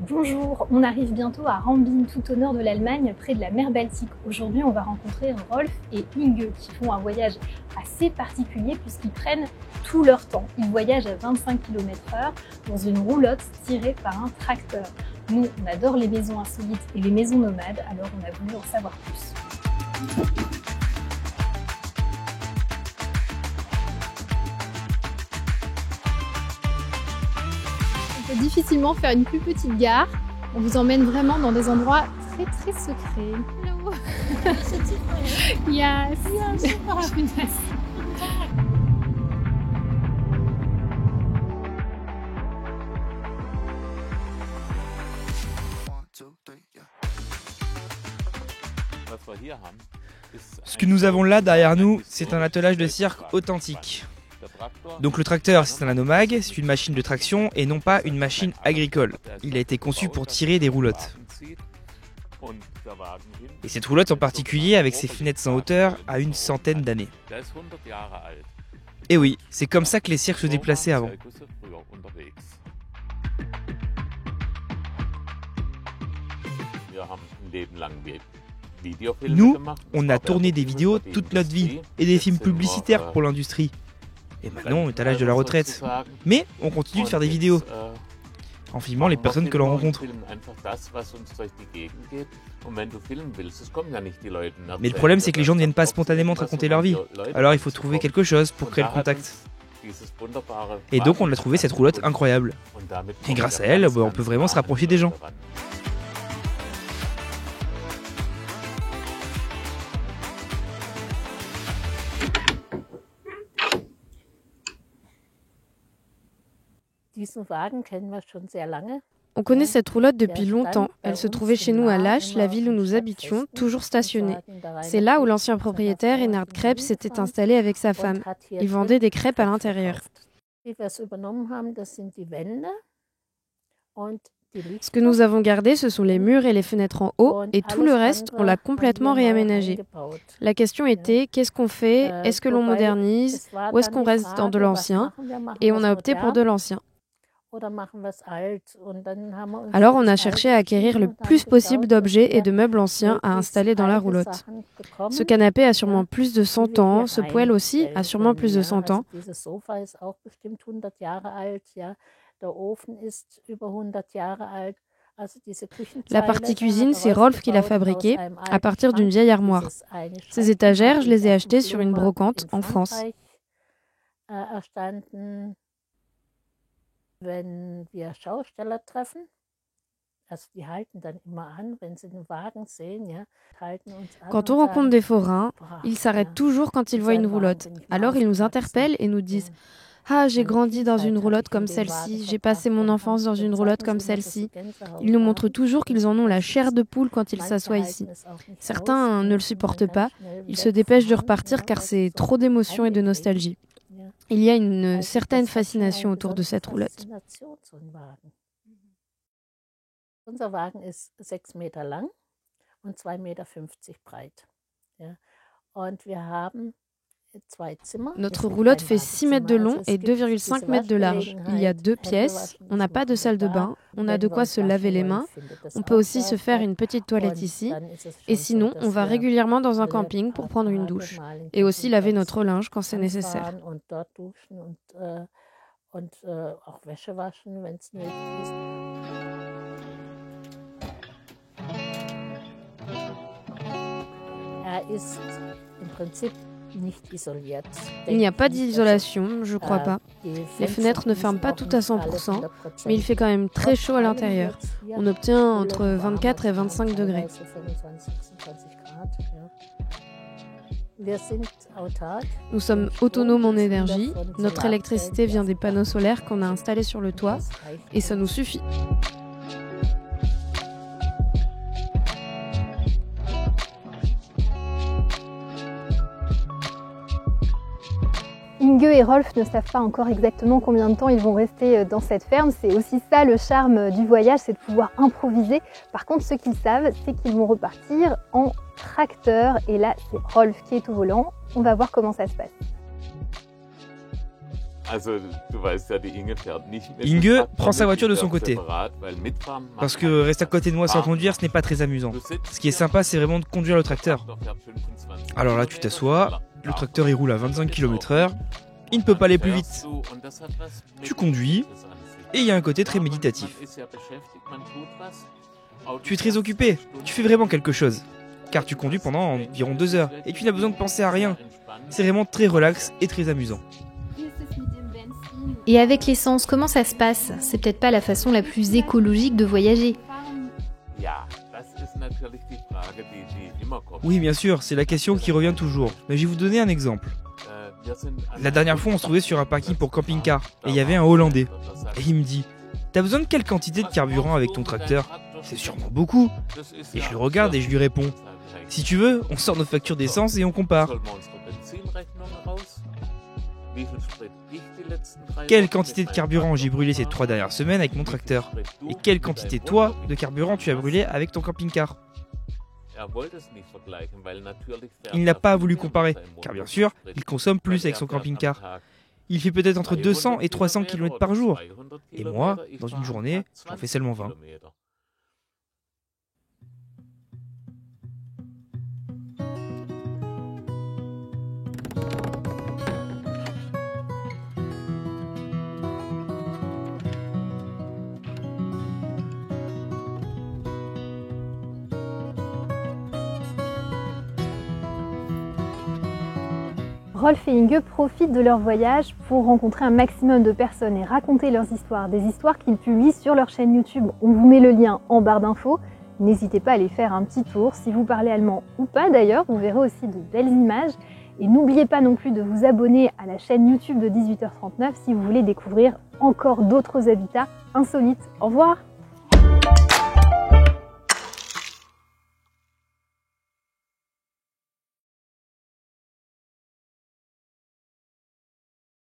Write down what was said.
Bonjour, on arrive bientôt à Rambin, tout au nord de l'Allemagne, près de la mer Baltique. Aujourd'hui, on va rencontrer Rolf et Inge qui font un voyage assez particulier puisqu'ils prennent tout leur temps. Ils voyagent à 25 km/h dans une roulotte tirée par un tracteur. Nous, on adore les maisons insolites et les maisons nomades, alors on a voulu en savoir plus. On peut difficilement faire une plus petite gare. On vous emmène vraiment dans des endroits très secrets. Hallo. Yes. Ja, super. Yes. Ce que nous avons là derrière nous, c'est un attelage de cirque authentique. Donc le tracteur, c'est un anomag, c'est une machine de traction et non pas une machine agricole. Il a été conçu pour tirer des roulottes. Et cette roulotte en particulier, avec ses fenêtres en hauteur, a une centaine d'années. Et oui, c'est comme ça que les cirques se déplaçaient avant. Nous, on a tourné des vidéos toute notre vie et des films publicitaires pour l'industrie. Et maintenant, on est à l'âge de la retraite. Mais on continue de faire des vidéos, en filmant les personnes que l'on rencontre. Mais le problème, c'est que les gens ne viennent pas spontanément te raconter leur vie. Alors il faut trouver quelque chose pour créer le contact. Et donc on a trouvé cette roulotte incroyable. Et grâce à elle, on peut vraiment se rapprocher des gens. On connaît cette roulotte depuis longtemps. Elle se trouvait chez nous à Lach, la ville où nous habitions, toujours stationnée. C'est là où l'ancien propriétaire, Reinhard Krebs, s'était installé avec sa femme. Il vendait des crêpes à l'intérieur. Ce que nous avons gardé, ce sont les murs et les fenêtres en haut, et tout le reste, on l'a complètement réaménagé. La question était, qu'est-ce qu'on fait? Est-ce que l'on modernise? Ou est-ce qu'on reste dans de l'ancien? Et on a opté pour de l'ancien. Alors on a cherché à acquérir le plus possible d'objets et de meubles anciens à installer dans la roulotte. Ce canapé a sûrement plus de 100 ans, ce poêle aussi a sûrement plus de 100 ans. La partie cuisine, c'est Rolf qui l'a fabriquée à partir d'une vieille armoire. Ces étagères, je les ai achetées sur une brocante en France. Quand on rencontre des forains, ils s'arrêtent toujours quand ils voient une roulotte. Alors ils nous interpellent et nous disent « Ah, j'ai grandi dans une roulotte comme celle-ci, j'ai passé mon enfance dans une roulotte comme celle-ci. » Ils nous montrent toujours qu'ils en ont la chair de poule quand ils s'assoient ici. Certains ne le supportent pas, ils se dépêchent de repartir car c'est trop d'émotions et de nostalgie. Il y a une certaine fascination autour de cette roulotte. Unser Wagen ist 6 Meter lang und 2,50 Meter breit. Und wir haben zwei Zimmer. Notre roulotte fait 6 mètres de long et 2,5 mètres de large. Il y a 2 pièces, on n'a pas de salle de bain, on a de quoi se laver les mains, on peut aussi se faire une petite toilette ici, et sinon on va régulièrement dans un camping pour prendre une douche, et aussi laver notre linge quand c'est nécessaire. Il n'y a pas d'isolation, je crois pas. Les fenêtres ne ferment pas tout à 100%, mais il fait quand même très chaud à l'intérieur. On obtient entre 24 et 25 degrés. Nous sommes autonomes en énergie, notre électricité vient des panneaux solaires qu'on a installés sur le toit, et ça nous suffit. Inge et Rolf ne savent pas encore exactement combien de temps ils vont rester dans cette ferme. C'est aussi ça le charme du voyage, c'est de pouvoir improviser. Par contre, ce qu'ils savent, c'est qu'ils vont repartir en tracteur. Et là, c'est Rolf qui est au volant. On va voir comment ça se passe. Inge prend sa voiture de son côté. Parce que rester à côté de moi sans conduire, ce n'est pas très amusant. Ce qui est sympa, c'est vraiment de conduire le tracteur. Alors là, tu t'assois, le tracteur il roule à 25 km/h, il ne peut pas aller plus vite. Tu conduis, et il y a un côté très méditatif. Tu es très occupé, tu fais vraiment quelque chose. Car tu conduis pendant environ 2 heures, et tu n'as besoin de penser à rien. C'est vraiment très relax et très amusant. Et avec l'essence, comment ça se passe? C'est peut-être pas la façon la plus écologique de voyager. Oui, bien sûr, c'est la question qui revient toujours. Mais je vais vous donner un exemple. La dernière fois, on se trouvait sur un parking pour camping-car, et il y avait un Hollandais. Et il me dit, t'as besoin de quelle quantité de carburant avec ton tracteur? C'est sûrement beaucoup. Et je le regarde et je lui réponds, si tu veux, on sort nos factures d'essence et on compare. Quelle quantité de carburant j'ai brûlé ces 3 dernières semaines avec mon tracteur? Et quelle quantité, toi, de carburant tu as brûlé avec ton camping-car? Il n'a pas voulu comparer, car bien sûr, il consomme plus avec son camping-car. Il fait peut-être entre 200 et 300 km par jour. Et moi, dans une journée, j'en fais seulement 20. Rolf et Inge profitent de leur voyage pour rencontrer un maximum de personnes et raconter leurs histoires, des histoires qu'ils publient sur leur chaîne YouTube. On vous met le lien en barre d'infos. N'hésitez pas à aller faire un petit tour. Si vous parlez allemand ou pas d'ailleurs, vous verrez aussi de belles images. Et n'oubliez pas non plus de vous abonner à la chaîne YouTube de 18h39 si vous voulez découvrir encore d'autres habitats insolites. Au revoir!